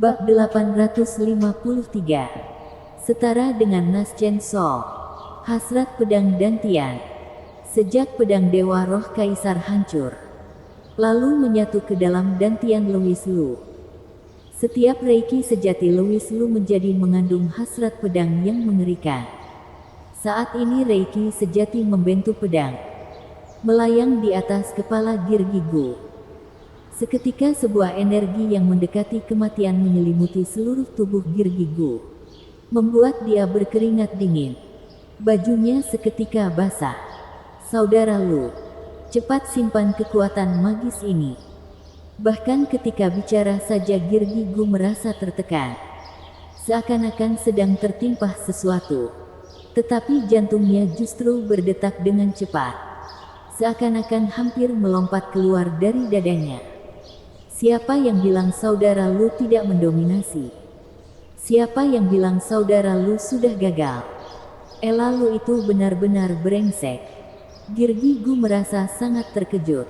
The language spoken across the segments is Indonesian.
Bab 853. Setara dengan Naschen Sol. Hasrat pedang Dantian. Sejak pedang Dewa Roh Kaisar hancur, lalu menyatu ke dalam Dantian Louis Lu. Setiap reiki sejati Louis Lu menjadi mengandung hasrat pedang yang mengerikan. Saat ini reiki sejati membentuk pedang, melayang di atas kepala Girgigu. Seketika sebuah energi yang mendekati kematian menyelimuti seluruh tubuh Girgigu, membuat dia berkeringat dingin. Bajunya seketika basah. Saudara Lu, cepat simpan kekuatan magis ini. Bahkan ketika bicara saja Girgigu merasa tertekan, seakan-akan sedang tertimpa sesuatu. Tetapi jantungnya justru berdetak dengan cepat, seakan-akan hampir melompat keluar dari dadanya. Siapa yang bilang saudara Lu tidak mendominasi? Siapa yang bilang saudara Lu sudah gagal? Ela Lu itu benar-benar brengsek. Girgigu merasa sangat terkejut.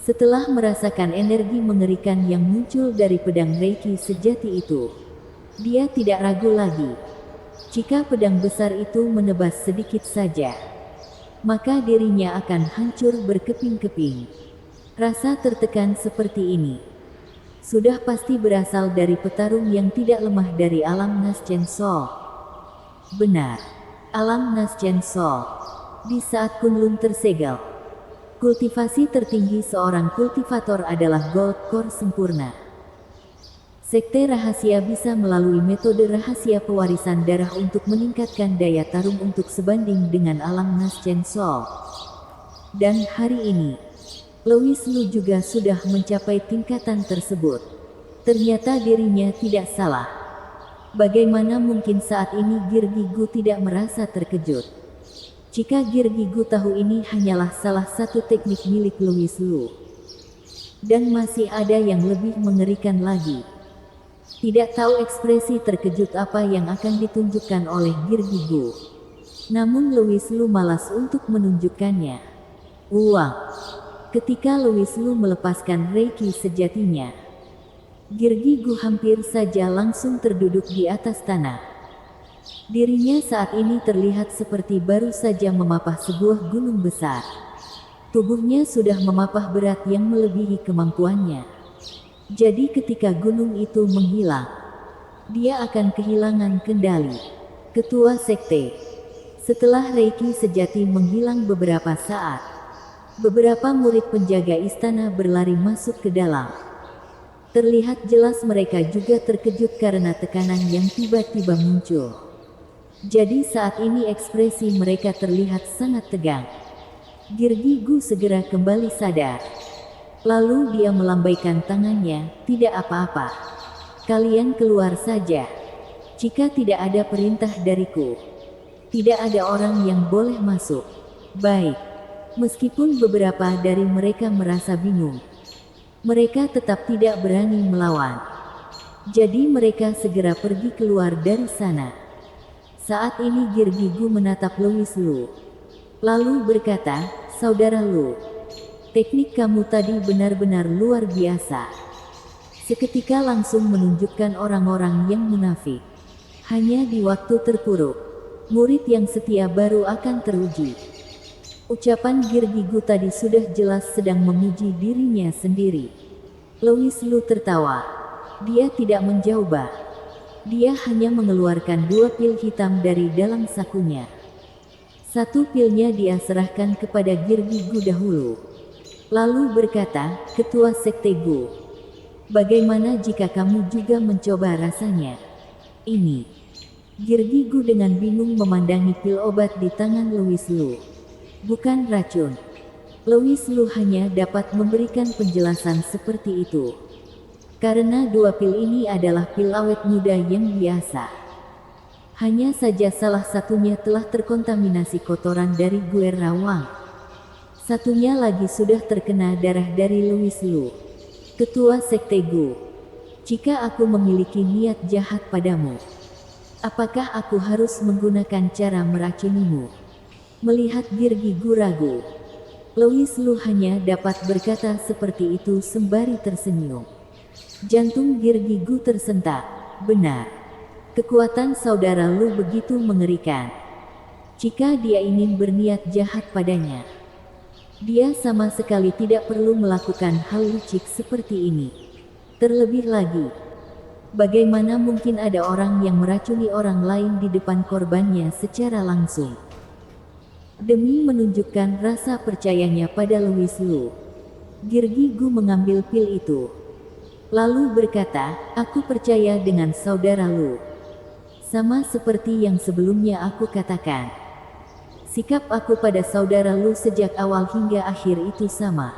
Setelah merasakan energi mengerikan yang muncul dari pedang reiki sejati itu, dia tidak ragu lagi. Jika pedang besar itu menebas sedikit saja, maka dirinya akan hancur berkeping-keping. Rasa tertekan seperti ini sudah pasti berasal dari petarung yang tidak lemah dari alam Naschen Sol. Benar, alam Naschen Sol. Di saat Kunlun tersegel, kultivasi tertinggi seorang kultivator adalah Gold Core sempurna. Sekte rahasia bisa melalui metode rahasia pewarisan darah untuk meningkatkan daya tarung untuk sebanding dengan alam Naschen Sol. Dan hari ini, Louis Lu juga sudah mencapai tingkatan tersebut. Ternyata dirinya tidak salah. Bagaimana mungkin saat ini Girgigu tidak merasa terkejut? Jika Girgigu tahu ini hanyalah salah satu teknik milik Louis Lu. Dan masih ada yang lebih mengerikan lagi. Tidak tahu ekspresi terkejut apa yang akan ditunjukkan oleh Girgigu. Namun Louis Lu malas untuk menunjukkannya. Uang. Ketika Louis Lu melepaskan reiki sejatinya, Girgigu hampir saja langsung terduduk di atas tanah. Dirinya saat ini terlihat seperti baru saja memapah sebuah gunung besar. Tubuhnya sudah memapah berat yang melebihi kemampuannya. Jadi ketika gunung itu menghilang, dia akan kehilangan kendali. Ketua Sekte. Setelah reiki sejati menghilang beberapa saat, beberapa murid penjaga istana berlari masuk ke dalam. Terlihat jelas mereka juga terkejut karena tekanan yang tiba-tiba muncul. Jadi saat ini ekspresi mereka terlihat sangat tegang. Girgigu segera kembali sadar. Lalu dia melambaikan tangannya, "Tidak apa-apa. Kalian keluar saja. Jika tidak ada perintah dariku, tidak ada orang yang boleh masuk." Baik. Meskipun beberapa dari mereka merasa bingung, mereka tetap tidak berani melawan. Jadi mereka segera pergi keluar dari sana. Saat ini Girgigu menatap Louis Lu, lalu berkata, "Saudara Lu, teknik kamu tadi benar-benar luar biasa." Seketika langsung menunjukkan orang-orang yang munafik. Hanya di waktu terpuruk, murid yang setia baru akan teruji. Ucapan Girgigu tadi sudah jelas sedang memuji dirinya sendiri. Louis Lu tertawa. Dia tidak menjawab. Dia hanya mengeluarkan 2 pil hitam dari dalam sakunya. Satu pilnya dia serahkan kepada Girgigu dahulu. Lalu berkata, "Ketua Sekte Gu, bagaimana jika kamu juga mencoba rasanya? Ini." Girgigu dengan bingung memandangi pil obat di tangan Louis Lu. Bukan racun. Louis Lu hanya dapat memberikan penjelasan seperti itu karena 2 pil ini adalah pil awet muda yang biasa. Hanya saja salah satunya telah terkontaminasi kotoran dari Guerra Wang. Satunya lagi sudah terkena darah dari Louis Lu. Ketua Sekte Gu, jika aku memiliki niat jahat padamu, apakah aku harus menggunakan cara meracunimu? Melihat Girgigu ragu, Louis Lu hanya dapat berkata seperti itu sembari tersenyum. Jantung Girgi Gu tersentak. Benar. Kekuatan saudara Lu begitu mengerikan. Jika dia ingin berniat jahat padanya, dia sama sekali tidak perlu melakukan hal licik seperti ini. Terlebih lagi, bagaimana mungkin ada orang yang meracuni orang lain di depan korbannya secara langsung? Demi menunjukkan rasa percayanya pada Louis Lu, Girgi Gu mengambil pil itu. Lalu berkata, aku percaya dengan saudara Lu. Sama seperti yang sebelumnya aku katakan. Sikap aku pada saudara Lu sejak awal hingga akhir itu sama.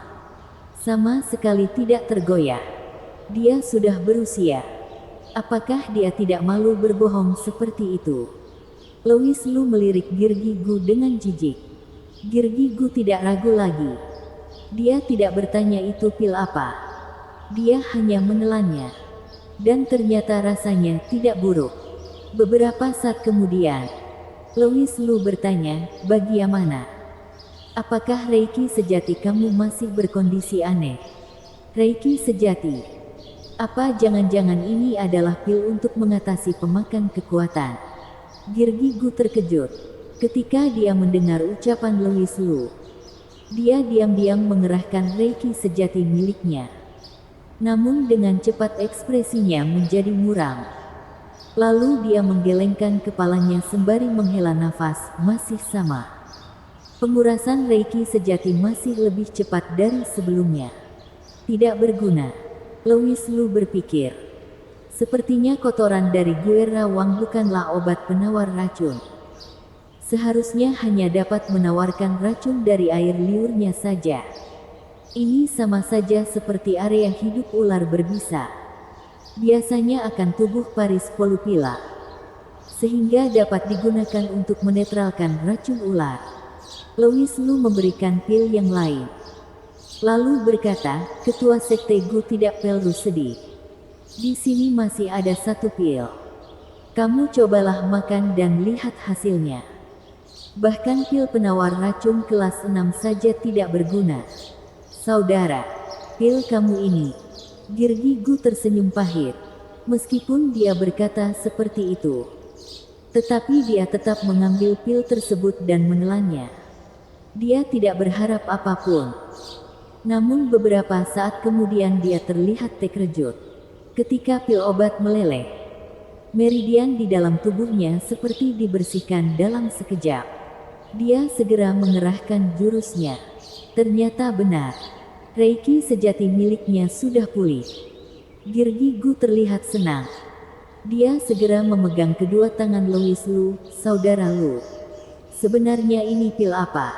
Sama sekali tidak tergoyah. Dia sudah berusia. Apakah dia tidak malu berbohong seperti itu? Louis Lu melirik Girgi Gu dengan jijik. Girgi Gu tidak ragu lagi. Dia tidak bertanya itu pil apa. Dia hanya menelannya. Dan ternyata rasanya tidak buruk. Beberapa saat kemudian, Louis Lu bertanya, bagaimana? Apakah Reiki sejati kamu masih berkondisi aneh? Reiki sejati? Apa jangan-jangan ini adalah pil untuk mengatasi pemakan kekuatan? Girgi Gu terkejut ketika dia mendengar ucapan Louis Lu. Dia diam-diam mengerahkan Reiki sejati miliknya. Namun dengan cepat ekspresinya menjadi muram. Lalu dia menggelengkan kepalanya sembari menghela nafas, masih sama. Pengurasan Reiki sejati masih lebih cepat dari sebelumnya. Tidak berguna. Louis Lu berpikir. Sepertinya kotoran dari Guerra Wang bukanlah obat penawar racun. Seharusnya hanya dapat menawarkan racun dari air liurnya saja. Ini sama saja seperti area hidup ular berbisa. Biasanya akan tubuh Paris volupilla, sehingga dapat digunakan untuk menetralkan racun ular. Louis Lu memberikan pil yang lain. Lalu berkata, ketua sekte Gu tidak perlu sedih. Di sini masih ada satu pil. Kamu cobalah makan dan lihat hasilnya. Bahkan pil penawar racun kelas 6 saja tidak berguna. Saudara, pil kamu ini. Girgi Gu tersenyum pahit. Meskipun dia berkata seperti itu, tetapi dia tetap mengambil pil tersebut dan menelannya. Dia tidak berharap apapun. Namun beberapa saat kemudian dia terlihat terkejut. Ketika pil obat meleleh, meridian di dalam tubuhnya seperti dibersihkan dalam sekejap. Dia segera mengerahkan jurusnya. Ternyata benar. Reiki sejati miliknya sudah pulih. Girgi Gu terlihat senang. Dia segera memegang kedua tangan Louis Lu, saudara Lu. Sebenarnya ini pil apa?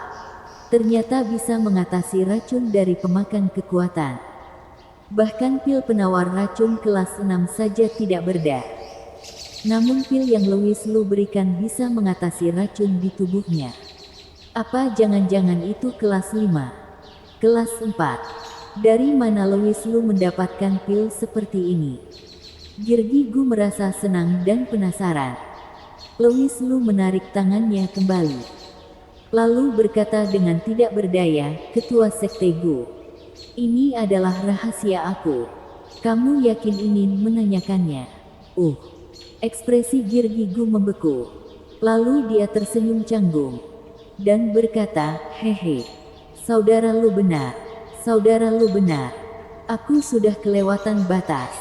Ternyata bisa mengatasi racun dari pemakan kekuatan. Bahkan pil penawar racun kelas 6 saja tidak berdah. Namun pil yang Louis Lu berikan bisa mengatasi racun di tubuhnya. Apa jangan-jangan itu kelas 5? Kelas 4? Dari mana Louis Lu mendapatkan pil seperti ini? Girgi Gu merasa senang dan penasaran. Louis Lu menarik tangannya kembali. Lalu berkata dengan tidak berdaya, ketua sekte Gu. Ini adalah rahasia aku. Kamu yakin ingin menanyakannya? Ekspresi Girgi Gu membeku. Lalu dia tersenyum canggung. Dan berkata, hehe. Saudara Lu benar. Saudara Lu benar. Aku sudah kelewatan batas.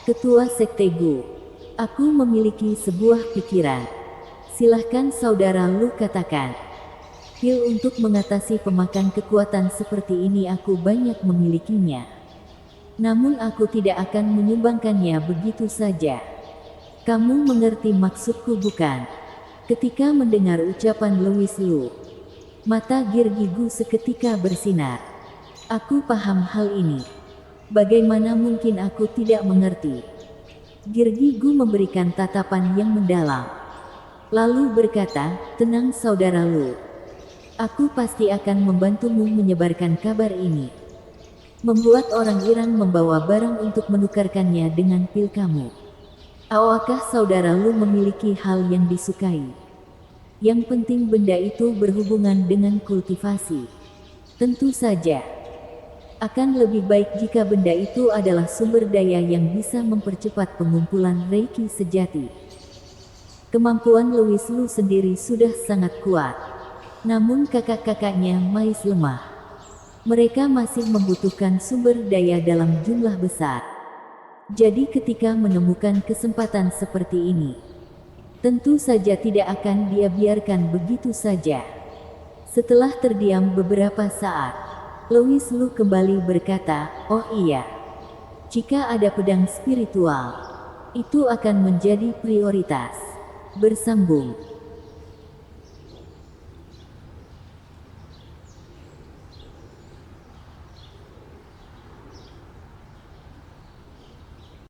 Ketua sekte Gu. Aku memiliki sebuah pikiran. Silahkan saudara Lu katakan. Pil untuk mengatasi pemakan kekuatan seperti ini aku banyak memilikinya. Namun aku tidak akan menyumbangkannya begitu saja. Kamu mengerti maksudku bukan? Ketika mendengar ucapan Louis Lu, mata Girgi Gu seketika bersinar. Aku paham hal ini. Bagaimana mungkin aku tidak mengerti? Girgi Gu memberikan tatapan yang mendalam. Lalu berkata, tenang saudara Lu. Aku pasti akan membantumu menyebarkan kabar ini. Membuat orang Iran membawa barang untuk menukarkannya dengan pil kamu. Apakah saudara Lu memiliki hal yang disukai? Yang penting benda itu berhubungan dengan kultivasi. Tentu saja. Akan lebih baik jika benda itu adalah sumber daya yang bisa mempercepat pengumpulan Reiki sejati. Kemampuan Louis Lu sendiri sudah sangat kuat. Namun kakak-kakaknya masih lemah. Mereka masih membutuhkan sumber daya dalam jumlah besar. Jadi ketika menemukan kesempatan seperti ini, tentu saja tidak akan dia biarkan begitu saja. Setelah terdiam beberapa saat, Louis Lu kembali berkata, "Oh iya, jika ada pedang spiritual, itu akan menjadi prioritas." Bersambung.